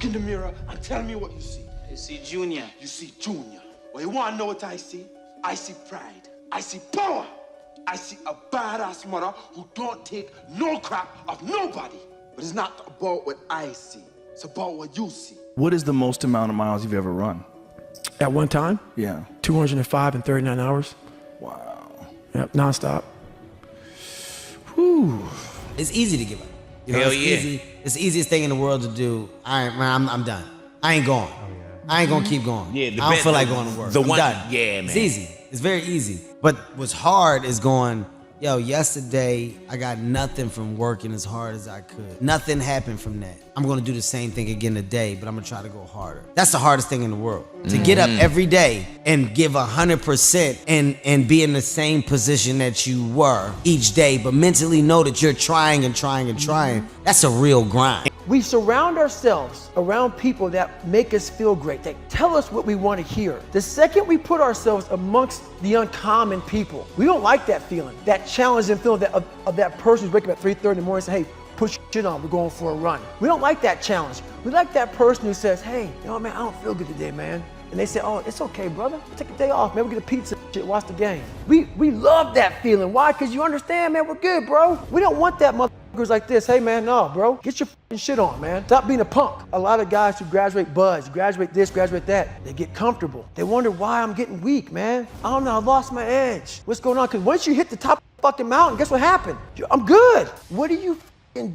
Look in the mirror and tell me what you see. You see Junior. You see Junior. Well, you want to know what I see? I see pride. I see power. I see a badass mother who don't take no crap of nobody. But it's not about what I see. It's about what you see. What is the most amount of miles you've ever run? At one time? Yeah. 205 in 39 hours. Wow. Yep, nonstop. Whew. It's easy to give up. You know, Hell it's yeah. easy. It's the easiest thing in the world to do. I'm done. I ain't going. I ain't gonna keep going. Yeah, I don't feel like going to work. I'm done. Yeah, man. It's easy. It's very easy. But what's hard is going, yo, yesterday I got nothing from working as hard as I could. Nothing happened from that. I'm gonna do the same thing again today, but I'm gonna try to go harder. That's the hardest thing in the world. To get up every day and give 100% and be in the same position that you were each day, but mentally know that you're trying and trying and trying. That's a real grind. We surround ourselves around people that make us feel great, that tell us what we want to hear. The second we put ourselves amongst the uncommon people, we don't like that feeling, that challenging feeling of that person who's waking up at 3:30 in the morning and say, hey, put your shit on, we're going for a run. We don't like that challenge. We like that person who says, hey, you know what, man, I don't feel good today, man. And they say, oh, it's okay, brother. Take a day off, man. We'll get a pizza, shit, watch the game. We love that feeling. Why? Because you understand, man, we're good, bro. We don't want that motherfuckers like this. Hey, man, no, bro. Get your fucking shit on, man. Stop being a punk. A lot of guys who graduate buds, graduate this, graduate that, they get comfortable. They wonder why I'm getting weak, man. I don't know, I lost my edge. What's going on? Because once you hit the top of the fucking mountain, guess what happened? I'm good. What are you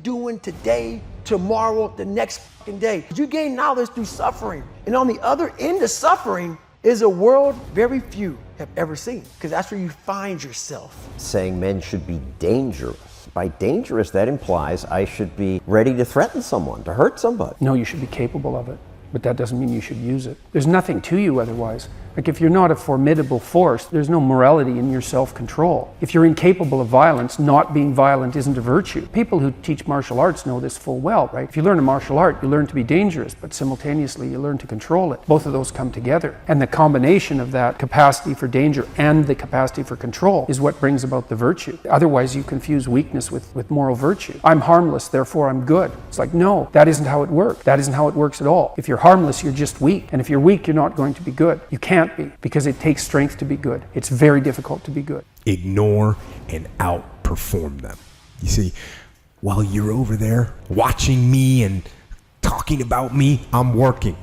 doing today, tomorrow, the next fucking day? You gain knowledge through suffering. And on the other end of suffering is a world very few have ever seen, because that's where you find yourself. Saying men should be dangerous. By dangerous, that implies I should be ready to threaten someone, to hurt somebody. No, you should be capable of it, but that doesn't mean you should use it. There's nothing to you otherwise. Like if you're not a formidable force, there's no morality in your self-control. If you're incapable of violence, not being violent isn't a virtue. People who teach martial arts know this full well, right? If you learn a martial art, you learn to be dangerous, but simultaneously you learn to control it. Both of those come together. And the combination of that capacity for danger and the capacity for control is what brings about the virtue. Otherwise you confuse weakness with moral virtue. I'm harmless, therefore I'm good. It's like, no, that isn't how it works. That isn't how it works at all. If you're harmless, you're just weak. And if you're weak, you're not going to be good. You can't be, because it takes strength to be good. It's very difficult to be good. Ignore and outperform them. You see, while you're over there watching me and talking about me, I'm working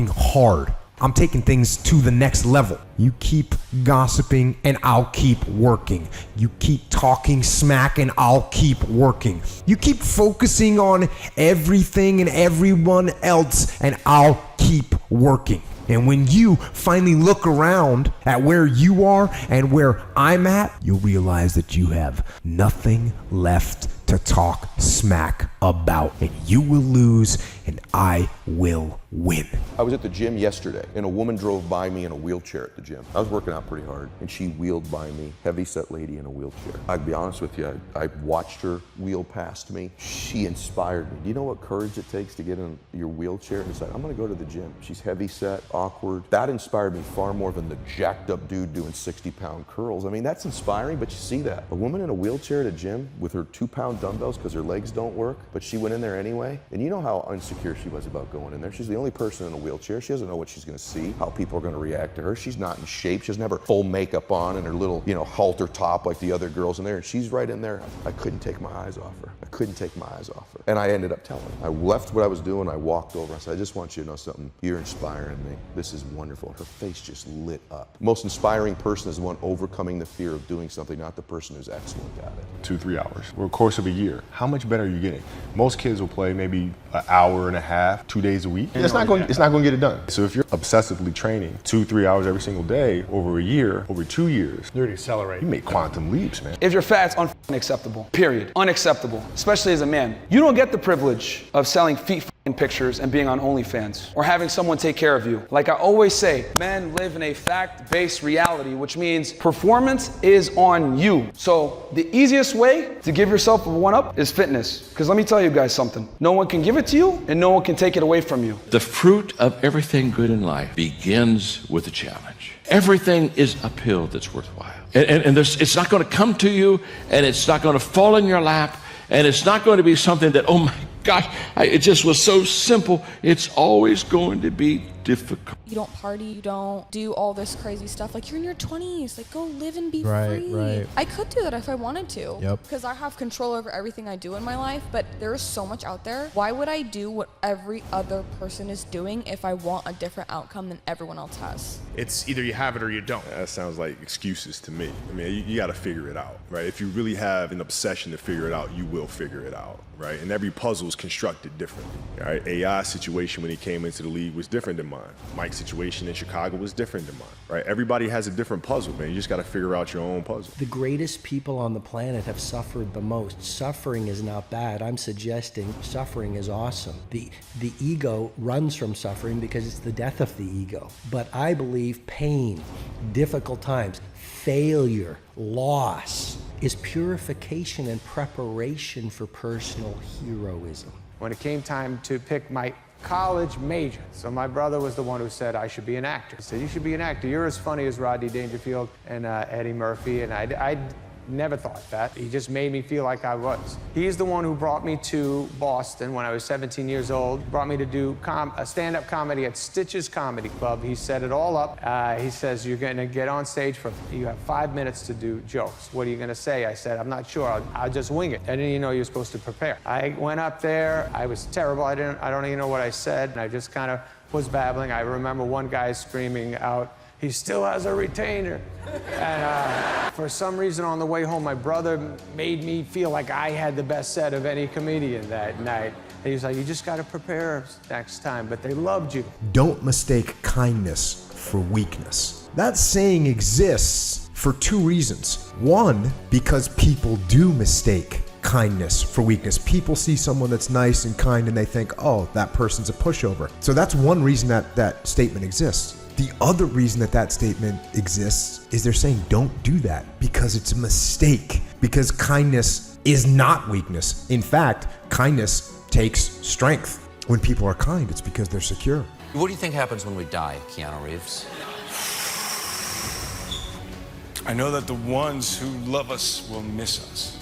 hard. I'm taking things to the next level. You keep gossiping and I'll keep working. You keep talking smack and I'll keep working. You keep focusing on everything and everyone else and I'll keep working. And when you finally look around at where you are and where I'm at, you'll realize that you have nothing left to talk smack about. And you will lose and I will win. I was at the gym yesterday and a woman drove by me in a wheelchair at the gym. I was working out pretty hard and she wheeled by me, heavy-set lady in a wheelchair. I'd be honest with you, I watched her wheel past me. She inspired me. Do you know what courage it takes to get in your wheelchair and decide, I'm gonna go to the gym? She's heavy-set, awkward. That inspired me far more than the jacked up dude doing 60-pound curls. I mean, that's inspiring, but you see that. A woman in a wheelchair at a gym with her 2-pound dumbbells because her legs don't work, but she went in there anyway. And you know how insecure she was about going in there. She's the only person in a wheelchair. She doesn't know what she's gonna see, how people are gonna react to her. She's not in shape. She doesn't have her full makeup on and her little, halter top like the other girls in there. And she's right in there. I couldn't take my eyes off her. I couldn't take my eyes off her. And I ended up telling her. I left what I was doing. I walked over. I said, I just want you to know something. You're inspiring me. This is wonderful. Her face just lit up. The most inspiring person is the one overcoming the fear of doing something, not the person who's excellent at it. 2-3 hours over the course of a year. How much better are you getting? Most kids will play maybe an hour and a half, 2 days a week. It's not going to get it done. So if you're obsessively training 2-3 hours every single day over a year, over 2 years, you're going to accelerate. You make quantum leaps, man. If you're fat, it's unacceptable. Period. Unacceptable. Especially as a man. You don't get the privilege of selling feet pictures and being on OnlyFans or having someone take care of you. Like I always say, men live in a fact-based reality, which means performance is on you. So the easiest way to give yourself a one-up is fitness. Because let me tell you guys something. No one can give it to you and no one can take it away from you. The fruit of everything good in life begins with a challenge. Everything is uphill that's worthwhile. And it's not going to come to you, and it's not going to fall in your lap, and it's not going to be something that, oh my gosh, it just was so simple. It's always going to be difficult. You don't party, you don't do all this crazy stuff. Like, you're in your 20s, like, go live and be Right, free. right. I could do that if I wanted to. Yep. Because I have control over everything I do in my life, but there is so much out there. Why would I do what every other person is doing if I want a different outcome than everyone else has? It's either you have it or you don't. That sounds like excuses to me. I mean, you got to figure it out, right? If you really have an obsession to figure it out, you will figure it out, right? And every puzzle is constructed differently, right? AI's situation when he came into the league was different than mine. Mike's situation in Chicago was different than mine, right? Everybody has a different puzzle, man. You just got to figure out your own puzzle. The greatest people on the planet have suffered the most. Suffering is not bad. I'm suggesting suffering is awesome. The ego runs from suffering because it's the death of the ego. But I believe pain, difficult times, failure, loss is purification and preparation for personal heroism. When it came time to pick my college major, so my brother was the one who said I should be an actor. He said, you should be an actor. You're as funny as Rodney Dangerfield and Eddie Murphy, and I never thought that. He just made me feel like I was. He's the one who brought me to Boston when I was 17 years old, brought me to do a stand-up comedy at Stitch's Comedy Club. He set it all up. He says, you're gonna get on stage you have 5 minutes to do jokes. What are you gonna say? I said, I'm not sure, I'll just wing it. I didn't even know you were supposed to prepare. I went up there, I was terrible, I don't even know what I said, and I just kind of was babbling. I remember one guy screaming out, he still has a retainer. And for some reason on the way home, my brother made me feel like I had the best set of any comedian that night. And he was like, you just got to prepare next time, but they loved you. Don't mistake kindness for weakness. That saying exists for two reasons. One, because people do mistake kindness for weakness. People see someone that's nice and kind and they think, oh, that person's a pushover. So that's one reason that statement exists. The other reason that statement exists is they're saying don't do that because it's a mistake, because kindness is not weakness. In fact, kindness takes strength. When people are kind, it's because they're secure. What do you think happens when we die, Keanu Reeves? I know that the ones who love us will miss us.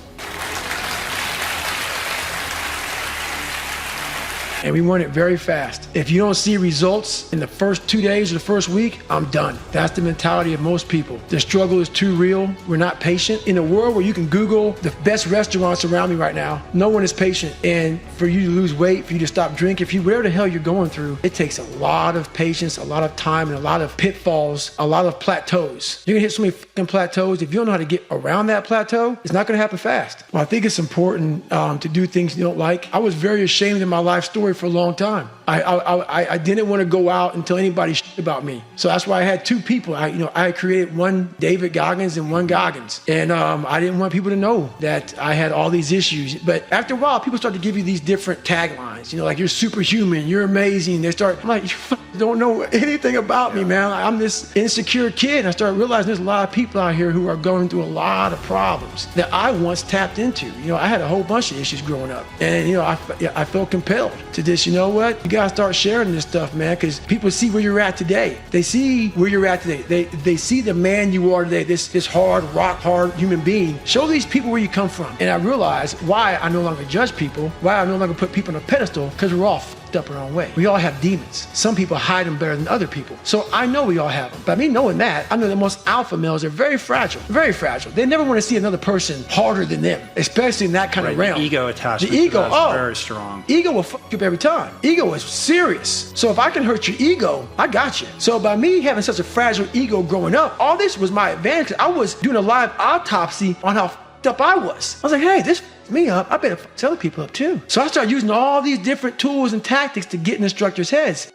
And we want it very fast. If you don't see results in the first 2 days or the first week, I'm done. That's the mentality of most people. The struggle is too real. We're not patient. In a world where you can Google the best restaurants around me right now, no one is patient. And for you to lose weight, for you to stop drinking, whatever the hell you're going through, it takes a lot of patience, a lot of time, and a lot of pitfalls, a lot of plateaus. You're gonna hit so many fucking plateaus. If you don't know how to get around that plateau, it's not gonna happen fast. Well, I think it's important to do things you don't like. I was very ashamed of my life story for a long time. I didn't want to go out and tell anybody shit about me. So that's why I had two people. I created one David Goggins and one Goggins. And I didn't want people to know that I had all these issues. But after a while, people start to give you these different taglines. Like, you're superhuman, you're amazing. I'm like, you don't know anything about me, man. I'm this insecure kid. And I started realizing there's a lot of people out here who are going through a lot of problems that I once tapped into. I had a whole bunch of issues growing up. And, I felt compelled to this, you know what? You gotta start sharing this stuff, man, because people see where you're at today. They see where you're at today. They see the man you are today, this hard, rock hard human being. Show these people where you come from. And I realized why I no longer judge people, why I no longer put people on a pedestal, because we're all f***ed up our own way. We all have demons. Some people hide them better than other people. So I know we all have them. But me knowing that, I know that most alpha males are very fragile, very fragile. They never want to see another person harder than them, especially in that kind of realm. The ego attachment. The ego, very strong. Ego will fuck you up every time. Ego is serious. So if I can hurt your ego, I got you. So by me having such a fragile ego growing up, all this was my advantage. I was doing a live autopsy on how f***ed up I was. I was like, hey, this f***ed me up. I better f*** other people up too. So I started using all these different tools and tactics to get in instructors' heads.